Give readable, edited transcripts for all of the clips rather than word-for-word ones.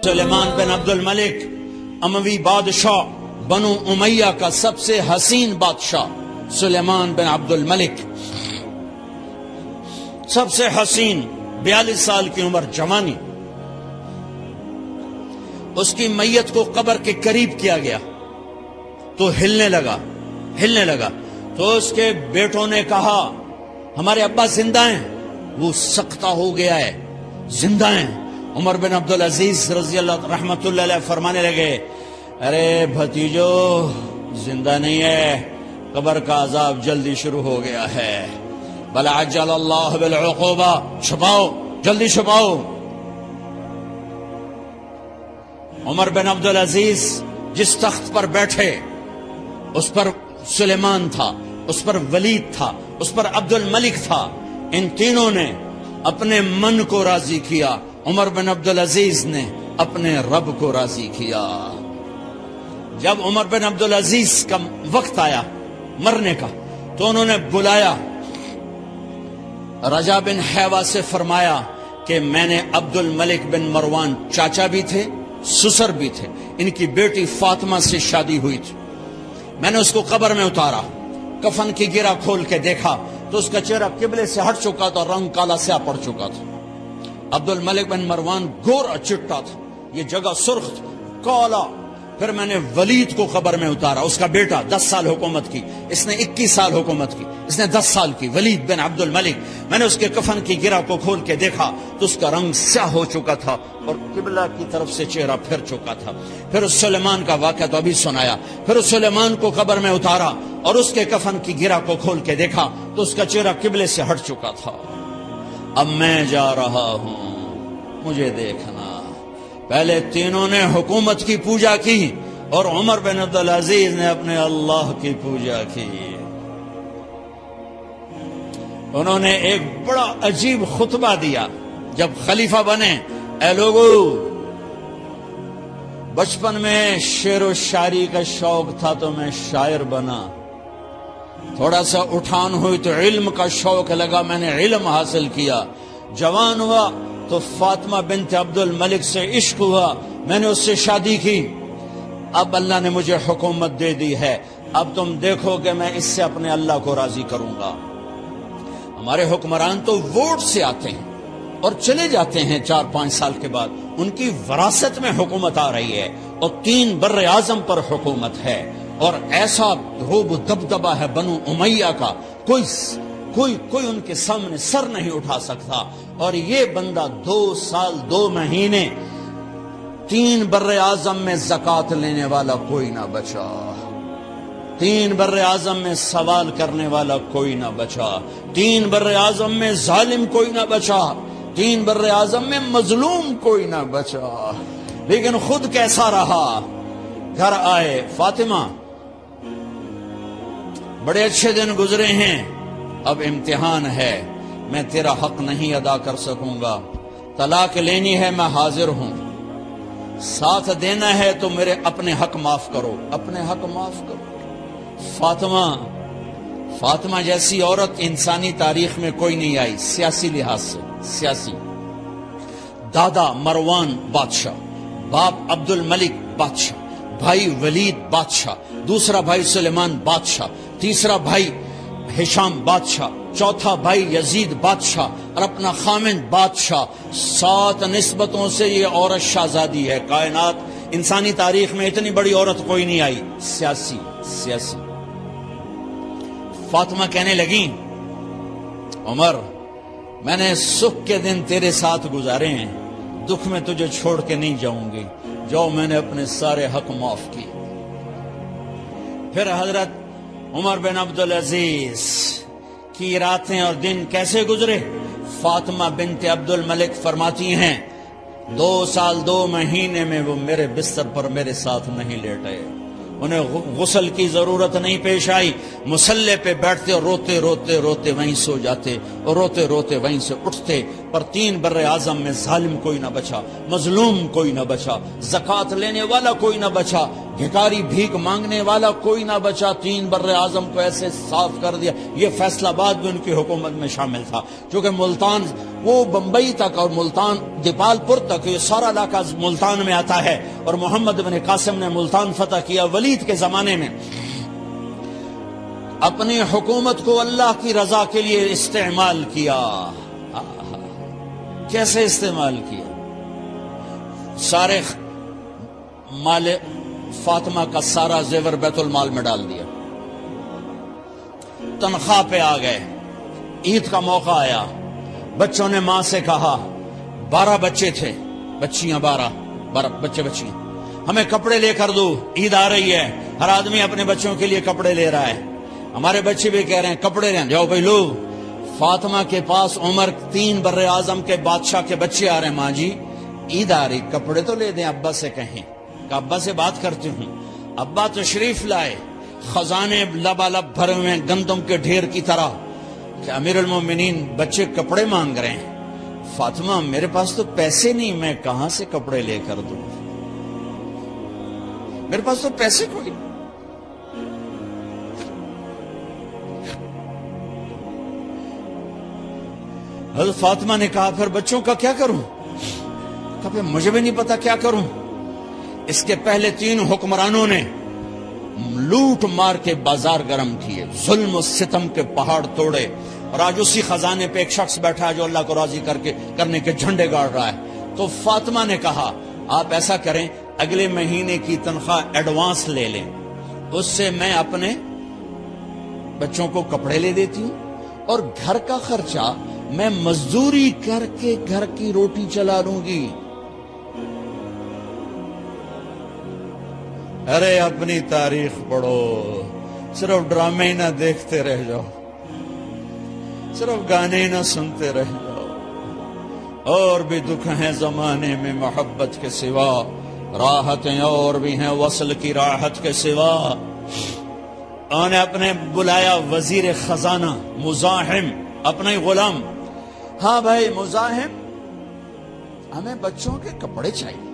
سلیمان بن عبد الملک اموی بادشاہ بنو امیہ کا سب سے حسین بادشاہ سلیمان بن عبد الملک، سب سے حسین، 42 سال کی عمر، جوانی. اس کی میت کو قبر کے قریب کیا گیا تو ہلنے لگا تو اس کے بیٹوں نے کہا ہمارے ابا زندہ ہیں. وہ سختہ ہو گیا ہے، زندہ ہیں. عمر بن عبدالعزیز رضی اللہ رحمت اللہ علیہ فرمانے لگے ارے بھتیجو زندہ نہیں ہے، قبر کا عذاب جلدی شروع ہو گیا ہے. بل عجل اللہ بالعقوبہ، چھپاؤ، جلدی چھپاؤ. عمر بن عبدالعزیز جس تخت پر بیٹھے اس پر سلیمان تھا، اس پر ولید تھا، اس پر عبد الملک تھا. ان تینوں نے اپنے من کو راضی کیا، عمر بن عبدالعزیز نے اپنے رب کو راضی کیا. جب عمر بن عبدالعزیز کا وقت آیا مرنے کا تو انہوں نے بلایا رجا بن حیوہ سے، فرمایا کہ میں نے عبد الملک بن مروان چاچا بھی تھے، سسر بھی تھے، ان کی بیٹی فاطمہ سے شادی ہوئی تھی. میں نے اس کو قبر میں اتارا، کفن کی گرہ کھول کے دیکھا تو اس کا چہرہ قبلے سے ہٹ چکا تھا، رنگ کالا سیاہ پڑ چکا تھا. عبد الملک بن مروان گورا چٹا تھا، یہ جگہ سرخ تھی، کالا. پھر میں نے ولید کو قبر میں اتارا، اس کا بیٹا 10 سال حکومت کی، اس نے 21 سال حکومت کی، اس نے 10 سال کی، ولید بن عبد الملک. میں نے اس کے کفن کی گرہ کو کھول کے دیکھا تو اس کا رنگ سیاہ ہو چکا تھا اور قبلہ کی طرف سے چہرہ پھر چکا تھا. پھر اس سلیمان کا واقعہ تو ابھی سنایا. پھر اس سلیمان کو قبر میں اتارا اور اس کے کفن کی گرہ کو کھول کے دیکھا تو اس کا چہرہ قبلے سے ہٹ چکا تھا. اب میں جا رہا ہوں، مجھے دیکھنا. پہلے تینوں نے حکومت کی پوجا کی اور عمر بن عبدالعزیز نے اپنے اللہ کی پوجا کی. انہوں نے ایک بڑا عجیب خطبہ دیا جب خلیفہ بنے. اے لوگو، بچپن میں شعر و شاعری کا شوق تھا تو میں شاعر بنا. تھوڑا سا اٹھان ہوئی تو علم کا شوق لگا، میں نے علم حاصل کیا. جوان ہوا تو فاطمہ بنت عبد الملک سے عشق ہوا، میں نے اس سے شادی کی. اب اللہ نے مجھے حکومت دے دی ہے، اب تم دیکھو کہ میں اس سے اپنے اللہ کو راضی کروں گا. ہمارے حکمران تو ووٹ سے آتے ہیں اور چلے جاتے ہیں 4-5 سال کے بعد، ان کی وراثت میں حکومت آ رہی ہے اور 3 بر اعظم پر حکومت ہے اور ایسا رعب و دبدبہ ہے بنو امیہ کا، کوئی ان کے سامنے سر نہیں اٹھا سکتا. اور یہ بندہ 2 سال 2 مہینے 3 بر اعظم میں زکوٰۃ لینے والا کوئی نہ بچا، 3 بر اعظم میں سوال کرنے والا کوئی نہ بچا، 3 بر اعظم میں ظالم کوئی نہ بچا، 3 بر اعظم میں مظلوم کوئی نہ بچا. لیکن خود کیسا رہا؟ گھر آئے، فاطمہ بڑے اچھے دن گزرے ہیں، اب امتحان ہے، میں تیرا حق نہیں ادا کر سکوں گا. طلاق لینی ہے، میں حاضر ہوں. ساتھ دینا ہے تو میرے اپنے حق معاف کرو، اپنے حق معاف کرو. فاطمہ جیسی عورت انسانی تاریخ میں کوئی نہیں آئی سیاسی لحاظ سے. سیاسی دادا مروان بادشاہ، باپ عبد الملک بادشاہ، بھائی ولید بادشاہ، دوسرا بھائی سلیمان بادشاہ، تیسرا بھائی ہشام بادشاہ، چوتھا بھائی یزید بادشاہ اور اپنا خامند بادشاہ. 7 نسبتوں سے یہ عورت شہزادی ہے. کائنات انسانی تاریخ میں اتنی بڑی عورت کوئی نہیں آئی. سیاسی. فاطمہ کہنے لگیں عمر، میں نے سکھ کے دن تیرے ساتھ گزارے ہیں، دکھ میں تجھے چھوڑ کے نہیں جاؤں گی. جو میں نے اپنے سارے حق معاف کیے. پھر حضرت عمر بن عبدالعزیز کی راتیں اور دن کیسے گزرے؟ فاطمہ بنت عبد الملک فرماتی ہیں 2 سال 2 مہینے میں وہ میرے بستر پر میرے ساتھ نہیں لیٹے، انہیں غسل کی ضرورت نہیں پیش آئی. مصلے پہ بیٹھتے اور روتے روتے روتے وہیں سو جاتے اور روتے روتے وہیں سے اٹھتے. پر 3 بر اعظم میں ظالم کوئی نہ بچا، مظلوم کوئی نہ بچا، زکوٰۃ لینے والا کوئی نہ بچا، بھکاری بھیک مانگنے والا کوئی نہ بچا. 3 بر اعظم کو ایسے صاف کر دیا. یہ فیصلہ آباد بھی ان کی حکومت میں شامل تھا، چونکہ ملتان وہ بمبئی تک اور ملتان دیپال پور تک، یہ سارا علاقہ ملتان میں آتا ہے، اور محمد بن قاسم نے ملتان فتح کیا ولید کے زمانے میں۔ اپنی حکومت کو اللہ کی رضا کے لیے استعمال کیا۔ کیسے استعمال کیا؟ سارے مال فاطمہ کا سارا زیور بیت المال میں ڈال دیا، تنخواہ پہ آ گئے، عید کا موقع آیا، بچوں نے ماں سے کہا، 12 بچے تھے، بچیاں 12 بچے بچیاں، ہمیں کپڑے لے کر دو، عید آ رہی ہے، ہر آدمی اپنے بچوں کے لیے کپڑے لے رہا ہے، ہمارے بچے بھی کہہ رہے ہیں کپڑے لیں، جاؤ بھائی لو۔ فاطمہ کے پاس عمر 3 بر اعظم کے بادشاہ کے بچے آ رہے ہیں، ماں جی عید آ رہی، کپڑے تو لے دیں، ابا سے کہیں کہ ابا سے بات کرتی ہوں۔ ابا تشریف لائے، خزانے لبالب بھرے ہوئے گندم کے ڈھیر کی طرح، کہ امیر المومنین بچے کپڑے مانگ رہے ہیں۔ فاطمہ میرے پاس تو پیسے نہیں، میں کہاں سے کپڑے لے کر دوں، میرے پاس تو پیسے کوئی۔ حضرت فاطمہ نے کہا پھر بچوں کا کیا کروں؟ کہا پھر مجھے بھی نہیں پتا کیا کروں۔ اس کے پہلے 3 حکمرانوں نے لوٹ مار کے بازار گرم کیے، ظلم و ستم کے پہاڑ توڑے، اور آج اسی خزانے پہ ایک شخص بیٹھا ہے جو اللہ کو راضی کرنے کے جھنڈے گاڑ رہا ہے۔ تو فاطمہ نے کہا آپ ایسا کریں، اگلے مہینے کی تنخواہ ایڈوانس لے لیں، اس سے میں اپنے بچوں کو کپڑے لے دیتی ہوں، اور گھر کا خرچہ میں مزدوری کر کے گھر کی روٹی چلا لوں گی۔ ارے اپنی تاریخ پڑھو، صرف ڈرامے ہی نہ دیکھتے رہ جاؤ، صرف گانے نہ سنتے رہ جاؤ، اور بھی دکھ ہیں زمانے میں محبت کے سوا، راحتیں اور بھی ہیں وصل کی راحت کے سوا۔ انہوں نے اپنے بلایا وزیر خزانہ مزاحم، اپنا ہی غلام، ہاں بھائی مزاحم ہمیں بچوں کے کپڑے چاہیے،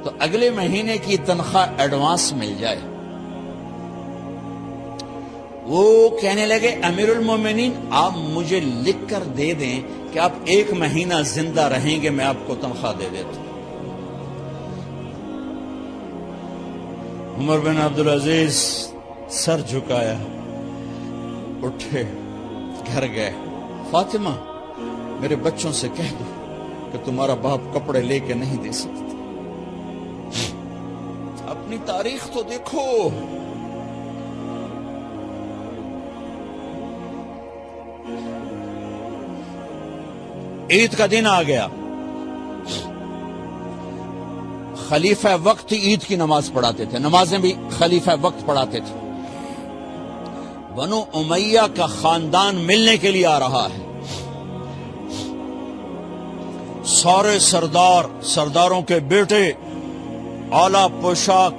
تو اگلے مہینے کی تنخواہ ایڈوانس مل جائے۔ وہ کہنے لگے امیر المومنین آپ مجھے لکھ کر دے دیں کہ آپ 1 مہینہ زندہ رہیں گے، میں آپ کو تنخواہ دے دیتا ہوں۔ عمر بن عبدالعزیز سر جھکایا، اٹھے، گھر گئے، فاطمہ میرے بچوں سے کہہ دو کہ تمہارا باپ کپڑے لے کے نہیں دے سکتا۔ اپنی تاریخ تو دیکھو، عید کا دن آ گیا، خلیفہ وقت عید کی نماز پڑھاتے تھے، نمازیں بھی خلیفہ وقت پڑھاتے تھے۔ بنو امیہ کا خاندان ملنے کے لیے آ رہا ہے، سارے سرداروں کے بیٹے، اعلیٰ پوشاک،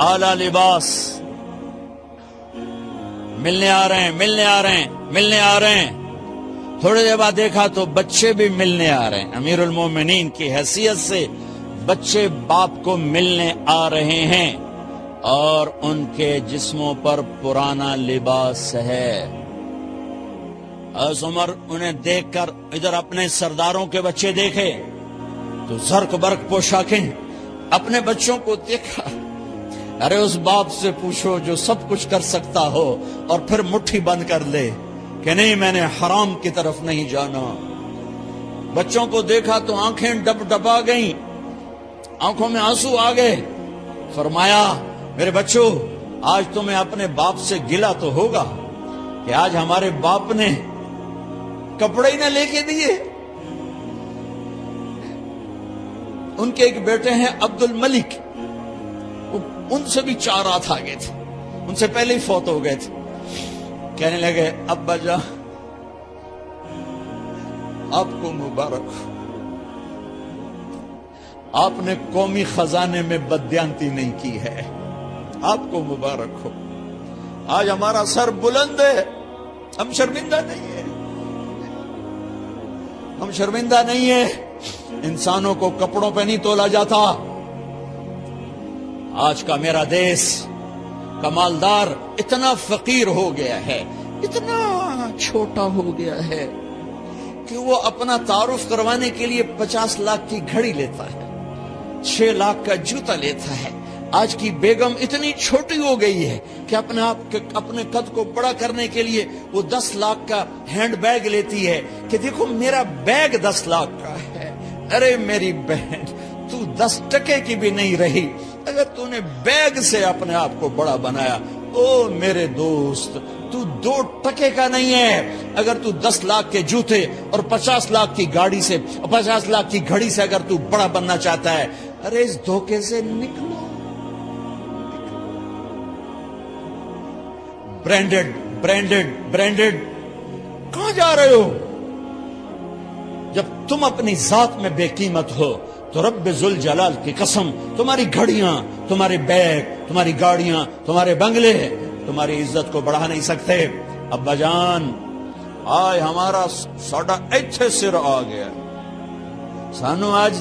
اعلیٰ لباس، ملنے آ رہے ہیں۔ تھوڑی دیر بعد دیکھا تو بچے بھی ملنے آ رہے ہیں، امیر المومنین کی حیثیت سے بچے باپ کو ملنے آ رہے ہیں، اور ان کے جسموں پر پرانا لباس ہے۔ حضرت عمر انہیں دیکھ کر ادھر اپنے سرداروں کے بچے دیکھے تو زرق برق پوشاکیں، اپنے بچوں کو دیکھا۔ ارے اس باپ سے پوچھو جو سب کچھ کر سکتا ہو اور پھر مٹھی بند کر لے کہ نہیں میں نے حرام کی طرف نہیں جانا۔ بچوں کو دیکھا تو آنکھیں ڈبا گئیں، آنکھوں میں آنسو آ گئے۔ فرمایا میرے بچوں آج تمہیں اپنے باپ سے گلہ تو ہوگا کہ آج ہمارے باپ نے کپڑے ہی نہ لے کے دیے۔ ان کے ایک بیٹے ہیں عبد الملک، ان سے بھی 4 رات آگے تھے، ان سے پہلے ہی فوت ہو گئے تھے۔ کہنے لگے ابا جان آپ کو مبارک، آپ نے قومی خزانے میں بددیانتی نہیں کی ہے، آپ کو مبارک ہو۔ آج ہمارا سر بلند ہے، ہم شرمندہ نہیں ہیں، ہم شرمندہ نہیں ہیں۔ انسانوں کو کپڑوں پہ نہیں تولا جاتا۔ آج کا میرا دیس کا مالدار اتنا فقیر ہو گیا ہے، اتنا چھوٹا ہو گیا ہے کہ وہ اپنا تعارف کروانے کے لیے 50 لاکھ کی گھڑی لیتا ہے، 6 لاکھ کا جوتا لیتا ہے۔ آج کی بیگم اتنی چھوٹی ہو گئی ہے کہ اپنے قد کو بڑا کرنے کے لیے وہ 10 لاکھ کا ہینڈ بیگ لیتی ہے کہ دیکھو میرا بیگ 10 لاکھ کا ہے۔ ارے میری بہن، تو 10 ٹکے کی بھی نہیں رہی اگر تو نے بیگ سے اپنے آپ کو بڑا بنایا۔ او میرے دوست، تو 2 ٹکے کا نہیں ہے اگر تو 10 لاکھ کے جوتے اور 50 لاکھ کی گاڑی سے، 50 لاکھ کی گھڑی سے اگر تو بڑا بننا چاہتا ہے۔ ارے اس دھوکے سے نکلو۔ برینڈڈ برینڈڈ برینڈڈ، کہاں جا رہے ہو؟ جب تم اپنی ذات میں بے قیمت ہو تو رب ذوالجلال کی قسم، تمہاری گھڑیاں، تمہارے بیگ، تمہاری گاڑیاں، تمہارے بنگلے تمہاری عزت کو بڑھا نہیں سکتے۔ ابا جان، آج ہمارا ساڈا ایتھے سر آ گیا، سانو آج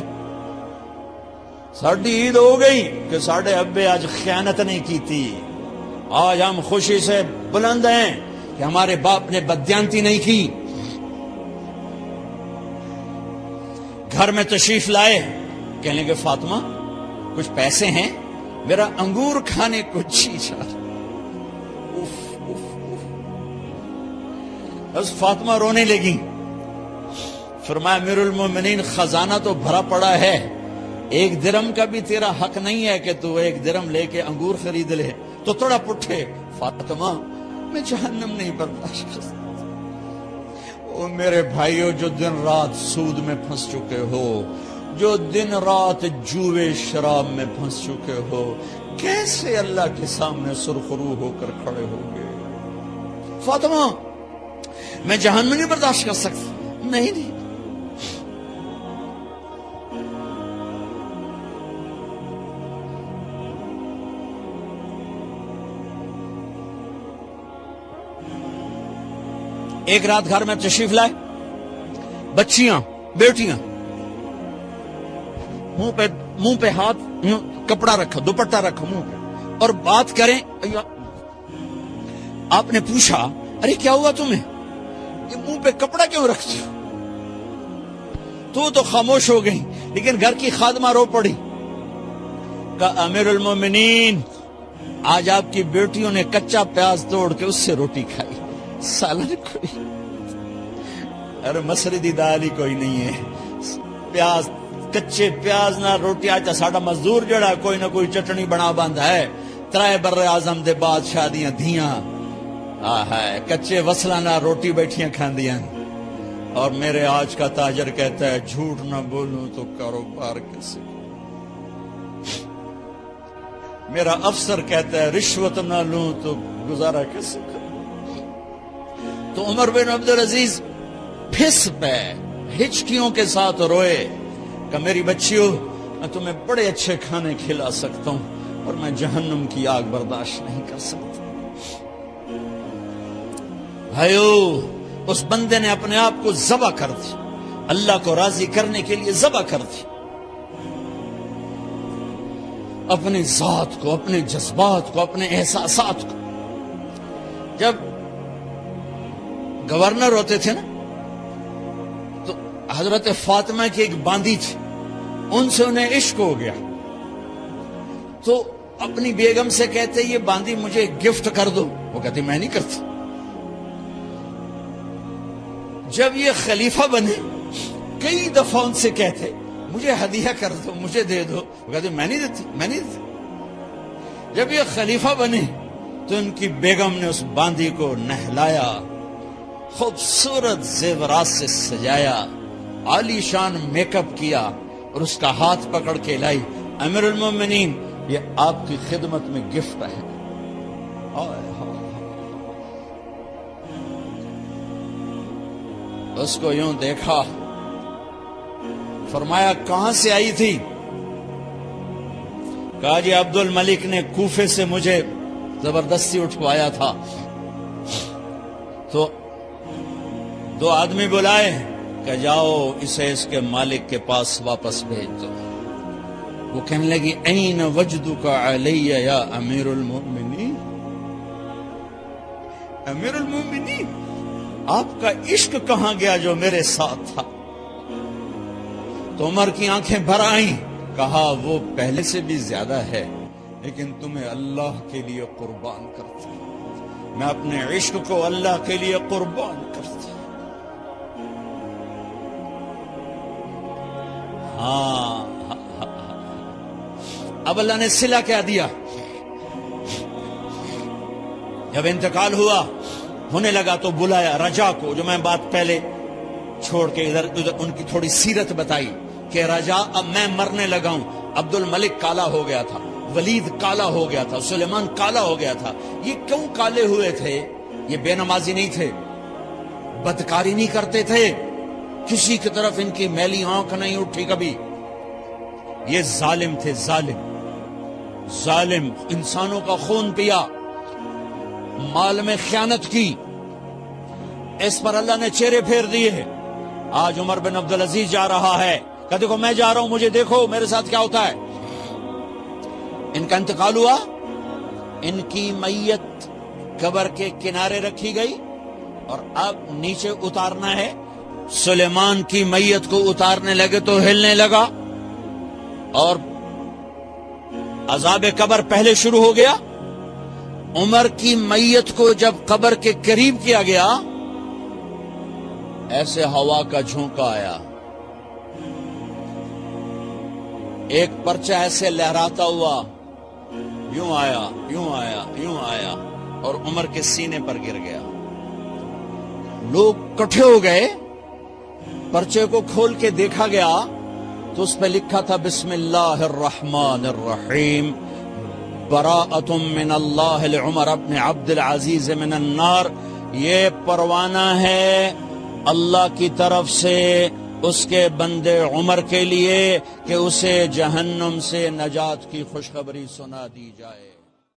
ساڈی عید ہو گئی کہ ساڈے ابے آج خیانت نہیں کی تھی۔ آج ہم خوشی سے بلند ہیں کہ ہمارے باپ نے بددیانتی نہیں کی۔ گھر میں تشریف لائے، کہنے لگے فاطمہ کچھ پیسے ہیں، میرا انگور کھانے کو جی چاہ رہا۔ بس فاطمہ رونے لگی۔ فرمایا امیر المومنین، خزانہ تو بھرا پڑا ہے، 1 درم کا بھی تیرا حق نہیں ہے کہ تو 1 درم لے کے انگور خرید لے۔ تو تھوڑا پٹھے، فاطمہ میں جہنم نہیں برداشت کر سکتا۔ او میرے بھائیو، جو دن رات سود میں پھنس چکے ہو، جو دن رات جوے شراب میں پھنس چکے ہو، کیسے اللہ کے سامنے سرخرو ہو کر کھڑے ہو گے؟ فاطمہ میں جہنم نہیں برداشت کر سکتا۔ نہیں، ایک رات گھر میں تشریف لائے، بچیاں، بیٹیاں، منہ پہ ہاتھ، کپڑا رکھا، دوپٹہ رکھا منہ پہ، اور بات کریں۔ آپ نے پوچھا ارے کیا ہوا تمہیں، یہ منہ پہ کپڑا کیوں رکھتی ہو؟ تو خاموش ہو گئی، لیکن گھر کی خادمہ رو پڑی۔ کہا امیر المومنین، آج آپ کی بیٹیوں نے کچا پیاز توڑ کے اس سے روٹی کھائی، سالن کوئی، ارے مسردی دال ہی کوئی نہیں ہے، پیاز، کچے پیاز نہ روٹی۔ آج ساڈا مزدور جڑا کوئی نہ کوئی چٹنی بنا باندا ہے، 3 بر اعظم دے بعد شادیاں دھیاں، ہے کچے وصلہ نہ روٹی بیٹھیاں کھاندیاں۔ اور میرے آج کا تاجر کہتا ہے جھوٹ نہ بولوں تو کاروبار کیسے، میرا افسر کہتا ہے رشوت نہ لوں تو گزارا کیسے کروں۔ تو عمر بن عبدالعزیز پھس پہ ہچکیوں کے ساتھ روئے کہ میری بچیوں، میں تمہیں بڑے اچھے کھانے کھلا سکتا ہوں اور میں جہنم کی آگ برداشت نہیں کر سکتا۔ بھائیو، اس بندے نے اپنے آپ کو ذبح کر دی، اللہ کو راضی کرنے کے لیے ذبح کر دی، اپنی ذات کو، اپنے جذبات کو، اپنے احساسات کو۔ جب گورنر ہوتے تھے نا، تو حضرت فاطمہ کی ایک باندی تھی، ان سے انہیں عشق ہو گیا، تو اپنی بیگم سے کہتے یہ باندی مجھے گفٹ کر دو، وہ کہتی میں نہیں کرتی۔ جب یہ خلیفہ بنے، کئی دفعہ ان سے کہتے مجھے ہدیہ کر دو، مجھے دے دو، وہ کہتے میں نہیں دیتی، میں نہیں دیتی۔ جب یہ خلیفہ بنے تو ان کی بیگم نے اس باندی کو نہلایا، خوبصورت زیورات سے سجایا، عالی شان میک اپ کیا اور اس کا ہاتھ پکڑ کے لائی، امیر المومنین یہ آپ کی خدمت میں گفٹ ہے۔ اس کو یوں دیکھا، فرمایا کہاں سے آئی تھی؟ کہا جی عبد الملک نے کوفے سے مجھے زبردستی اٹھوایا تھا، تو 2 آدمی بلائے کہ جاؤ اسے اس کے مالک کے پاس واپس بھیج دو۔ وہ کہنے لگی این وجدک علی یا امیر المؤمنین، امیر المؤمنین آپ کا عشق کہاں گیا جو میرے ساتھ تھا؟ تو عمر کی آنکھیں بھر آئیں، کہا وہ پہلے سے بھی زیادہ ہے، لیکن تمہیں اللہ کے لیے قربان کرتا ہوں، میں اپنے عشق کو اللہ کے لیے قربان کرتا ہوں۔ ہاں اب اللہ نے صلہ کیا دیا؟ جب انتقال ہوا ہونے لگا تو بلایا رجا کو، جو میں بات پہلے چھوڑ کے ادھر ان کی تھوڑی سیرت بتائی کہ رجا اب میں مرنے لگا ہوں۔ عبد الملک کالا ہو گیا تھا، ولید کالا ہو گیا تھا، سلیمان کالا ہو گیا تھا۔ یہ کیوں کالے ہوئے تھے؟ یہ بے نمازی نہیں تھے، بدکاری نہیں کرتے تھے، کسی کی طرف ان کی میلی آنکھ نہیں اٹھی کبھی۔ یہ ظالم تھے، ظالم انسانوں کا خون پیا، مال میں خیانت کی، اس پر اللہ نے چہرے پھیر دیے۔ آج عمر بن عبدالعزیز جا رہا ہے کہ دیکھو میں جا رہا ہوں، مجھے دیکھو میرے ساتھ کیا ہوتا ہے۔ ان کا انتقال ہوا، ان کی میت قبر کے کنارے رکھی گئی اور اب نیچے اتارنا ہے۔ سلیمان کی میت کو اتارنے لگے تو ہلنے لگا اور عذاب قبر پہلے شروع ہو گیا۔ عمر کی میت کو جب قبر کے قریب کیا گیا، ایسے ہوا کا جھونکا آیا، ایک پرچہ ایسے لہراتا ہوا یوں آیا، یوں آیا، یوں آیا اور عمر کے سینے پر گر گیا۔ لوگ کٹھے ہو گئے، پرچے کو کھول کے دیکھا گیا تو اس پہ لکھا تھا بسم اللہ الرحمن الرحیم، براءۃ من اللہ لعمر بن عبد العزیز من النار۔ یہ پروانہ ہے اللہ کی طرف سے اس کے بندے عمر کے لیے کہ اسے جہنم سے نجات کی خوشخبری سنا دی جائے۔